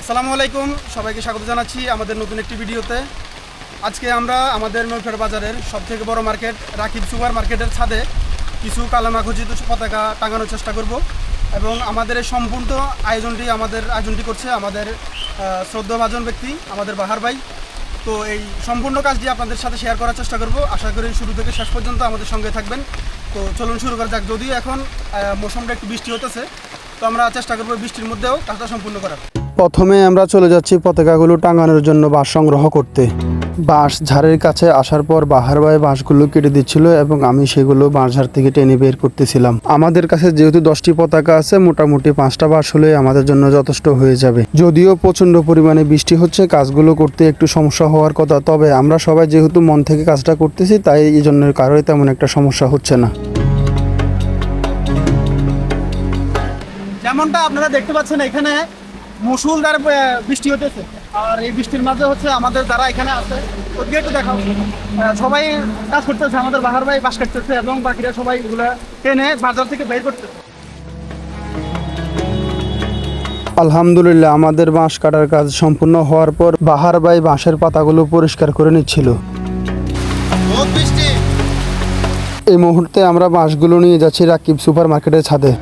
আসসালামু আলাইকুম, সবাইকে স্বাগত জানাচ্ছি আমাদের নতুন একটি ভিডিওতে। আজকে আমরা আমাদের নৌফের বাজারের সবথেকে বড় মার্কেট রাকিব সুপার মার্কেটের ছাদে কিছু কালামাখচিত পতাকা টাঙানোর চেষ্টা করব এবং আমাদের এই সম্পূর্ণ আয়োজনটি করছে আমাদের শ্রদ্ধাভাজন ব্যক্তি আমাদের বাহার ভাই। তো এই সম্পূর্ণ কাজটি আপনাদের সাথে শেয়ার করার চেষ্টা করব। আশা করি শুরু থেকে শেষ পর্যন্ত আমাদের সঙ্গে থাকবেন। তো চলুন শুরু করা যাক। যদিও এখন মৌসুমটা একটু বৃষ্টি হতেছে, তো আমরা চেষ্টা করব বৃষ্টির মধ্যেও কাজটা সম্পূর্ণ করার। প্রথমে আমরা চলে যাচ্ছি পতাকাগুলো টাঙানোর জন্য বাঁশ সংগ্রহ করতে। বাঁশ ঝাড়ের কাছে আসার পর বাহার ভাই বাঁশগুলো কেটে দিচ্ছিল এবং আমি সেগুলো বাঁশ ঝাড় থেকে টেনে বের করতেছিলাম। আমাদের কাছে যেহেতু 10টি পতাকা আছে, মোটামুটি 5টা বাঁশ হলে আমাদের জন্য যথেষ্ট হয়ে যাবে। যদিও প্রচণ্ড পরিমাণে বৃষ্টি হচ্ছে, কাজগুলো করতে একটু সমস্যা হওয়ার কথা, তবে আমরা সবাই যেহেতু মন থেকে কাজটা করতেছি, তাই এই জন্য কারোই তেমন একটা সমস্যা হচ্ছে না। যেমনটা আপনারা দেখতে পাচ্ছেন, এখানে মুষলধারে বৃষ্টি হতেছে। আর এই বৃষ্টির মাঝে হচ্ছে আমাদের যারা এখানে আছে ওদিকে একটু দেখাও, সবাই কাজ করতেছে। আমাদের বাহার ভাই বাঁশ কাটতেছে এবং বাকিরা সবাই এগুলো টেনে বাজার থেকে বের করতেছে। আলহামদুলিল্লাহ, আমাদের বাঁশ কাটার কাজ সম্পূর্ণ হওয়ার পর বাহার ভাই বাঁশের পাতাগুলো পরিষ্কার করে নিচ্ছিল। এই মুহূর্তে আমরা বাঁশগুলো নিয়ে যাচ্ছি রাকিব সুপার মার্কেটের ছাদে।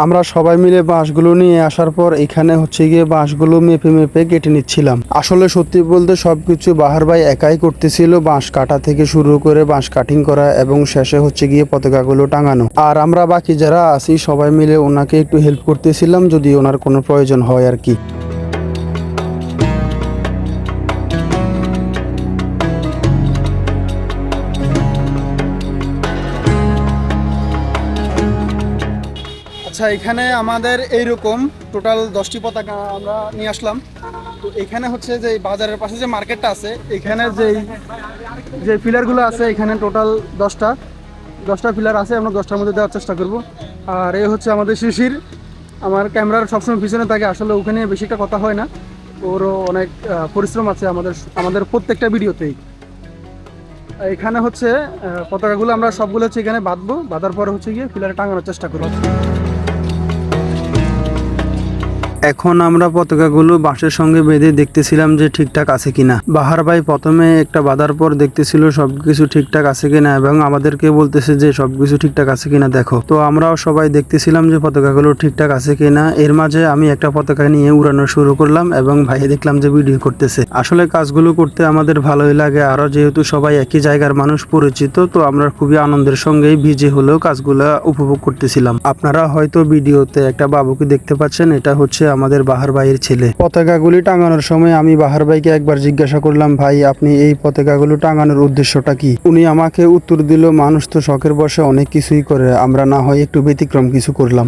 আমরা সবাই মিলে বাঁশগুলো নিয়ে আসার পর এখানে হচ্ছে গিয়ে বাঁশগুলো মেপে মেপে কেটে নিচ্ছিলাম। আসলে সত্যি বলতে সবকিছু বাহার ভাই একাই করতেছিল, বাঁশ কাটা থেকে শুরু করে বাঁশ কাটিং করা এবং শেষে হচ্ছে গিয়ে পতাকাগুলো টাঙানো। আর আমরা বাকি যারা আছি সবাই মিলে ওনাকে একটু হেল্প করতেছিলাম যদি ওনার কোনো প্রয়োজন হয় আর কি। আচ্ছা, এখানে আমাদের এইরকম টোটাল 10টি পতাকা আমরা নিয়ে আসলাম। তো এখানে হচ্ছে যে বাজারের পাশে যে মার্কেটটা আছে, এখানে যে পিলারগুলো আছে, এখানে টোটাল 10টা পিলার আছে। আমরা 10টার মধ্যে দেওয়ার চেষ্টা করব। আর এই হচ্ছে আমাদের শিশির, আমার ক্যামেরার সবসময় পিছনে থাকে। আসলে ওখানে বেশি একটা কথা হয় না, ওরও অনেক পরিশ্রম আছে আমাদের প্রত্যেকটা ভিডিওতেই। এখানে হচ্ছে পতাকাগুলো আমরা সবগুলো হচ্ছে এখানে বাঁধার পরে হচ্ছে গিয়ে পিলারে টাঙানোর চেষ্টা করব। এখন আমরা পতাকাগুলো বাঁশের সঙ্গে বেঁধে দেখতেছিলাম যে ঠিকঠাক আছে কিনা। বাহার ভাই প্রথমে একটা বাঁধার পর দেখতেছিল সবকিছু ঠিকঠাক আছে কিনা এবং আমাদেরকে বলতেছে যে সবকিছু ঠিকঠাক আছে কিনা দেখো। তো আমরাও সবাই দেখতেছিলাম যে পতাকাগুলো ঠিকঠাক আছে কিনা। এর মাঝে আমি একটা পতাকা নিয়ে উড়ানো শুরু করলাম এবং ভাই দেখলাম যে ভিডিও করতেছে। আসলে কাজগুলো করতে আমাদের ভালোই লাগে, আরো যেহেতু সবাই একই জায়গার মানুষ পরিচিত, তো আমরা খুবই আনন্দের সঙ্গেই ভিজে হলেও কাজগুলো উপভোগ করতেছিলাম। আপনারা হয়তো ভিডিওতে একটা বাবুকে দেখতে পাচ্ছেন, এটা হচ্ছে আমাদের বাহার ভাইয়ের ছেলে। পতাকাগুলি টাঙানোর সময় আমি বাহার ভাইকে একবার জিজ্ঞাসা করলাম, ভাই আপনি এই পতাকাগুলো টাঙানোর উদ্দেশ্যটা কি? উনি আমাকে উত্তর দিল, মানুষ তো শখের বশে অনেক কিছুই করে, আমরা না হয় একটু ব্যতিক্রম কিছু করলাম।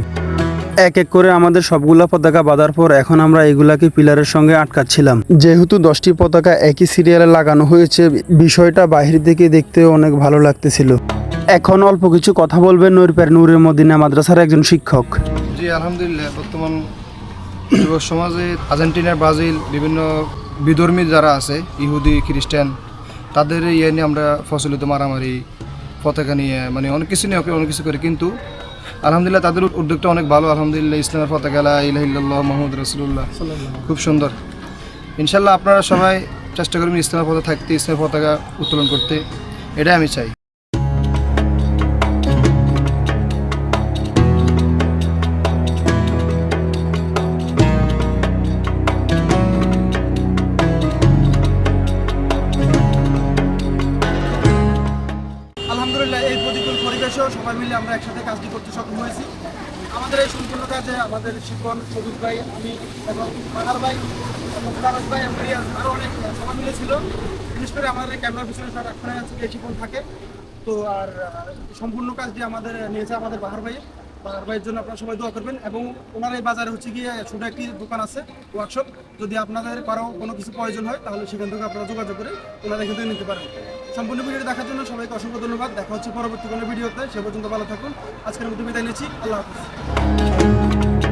এক এক করে আমাদের সবগুলা পতাকা বাঁধার পর এখন আমরা এগুলাকে পিলারের সঙ্গে আটকাচ্ছিলাম। যেহেতু 10টি পতাকা একই সিরিয়ালে লাগানো হয়েছে, বিষয়টা বাহির থেকে দেখতেও অনেক ভালো লাগতেছিল। এখন অল্প কিছু কথা বলবেন নূরের মদিনা মাদ্রাসার একজন শিক্ষক। জি আলহামদুলিল্লাহ, বর্তমান যুব সমাজে আর্জেন্টিনা, ব্রাজিল, বিভিন্ন বিধর্মী যারা আছে, ইহুদি, খ্রিস্টান, তাদের ইয়ে নিয়ে আমরা প্রচলিত মারামারি, পতাকা নিয়ে মানে অনেক কিছু নিয়ে অনেক কিছু করি, কিন্তু আলহামদুলিল্লাহ তাদের উদ্যোগটা অনেক ভালো। আলহামদুলিল্লাহ, ইসলামের পতাকা লা ইলাহা ইল্লাল্লাহ মুহাম্মাদুর রাসূলুল্লাহ, খুব সুন্দর। ইনশাল্লাহ আপনারা সবাই চেষ্টা করবেন ইসলামের পতাকা থাকতে, ইসলামের পতাকা উত্তোলন করতে, এটাই আমি চাই। আলহামদুলিল্লাহ, এই প্রতিকূল পরিবেশেও সবাই মিলে আমরা একসাথে কাজটি করতে সক্ষম হয়েছি। আমাদের এই সম্পূর্ণ কাজে আমাদের শিপন, সবুজ ভাই, আমি এবং বাহার ভাই এবং ফারাজ ভাই এবং রিয়াজ আরও অনেক সবাই মিলে ছিল। বিশেষ করে আমাদের ক্যামেরার পিছনে সারাক্ষণে আছে এই শিপন থাকে। তো আর সম্পূর্ণ কাজটি আমাদের নিয়েছে আমাদের বাহার ভাইয়ের জন্য আপনারা সবাই দোয়া করবেন। এবং ওনার এই বাজারে হচ্ছে গিয়ে ছোট একটি দোকান আছে, ওয়ার্কশপ। যদি আপনাদের কারো কোনো কিছু প্রয়োজন হয় তাহলে সেখান থেকে আপনারা যোগাযোগ করে ওনারা এখান থেকে নিতে পারেন। সম্পূর্ণ ভিডিওটি দেখার জন্য সবাইকে অসংখ্য ধন্যবাদ। দেখা হচ্ছে পরবর্তী কোনো ভিডিওতে। সে পর্যন্ত ভালো থাকুন। আজকের মতো বিদায় নিচ্ছি। আল্লাহ হাফিজ।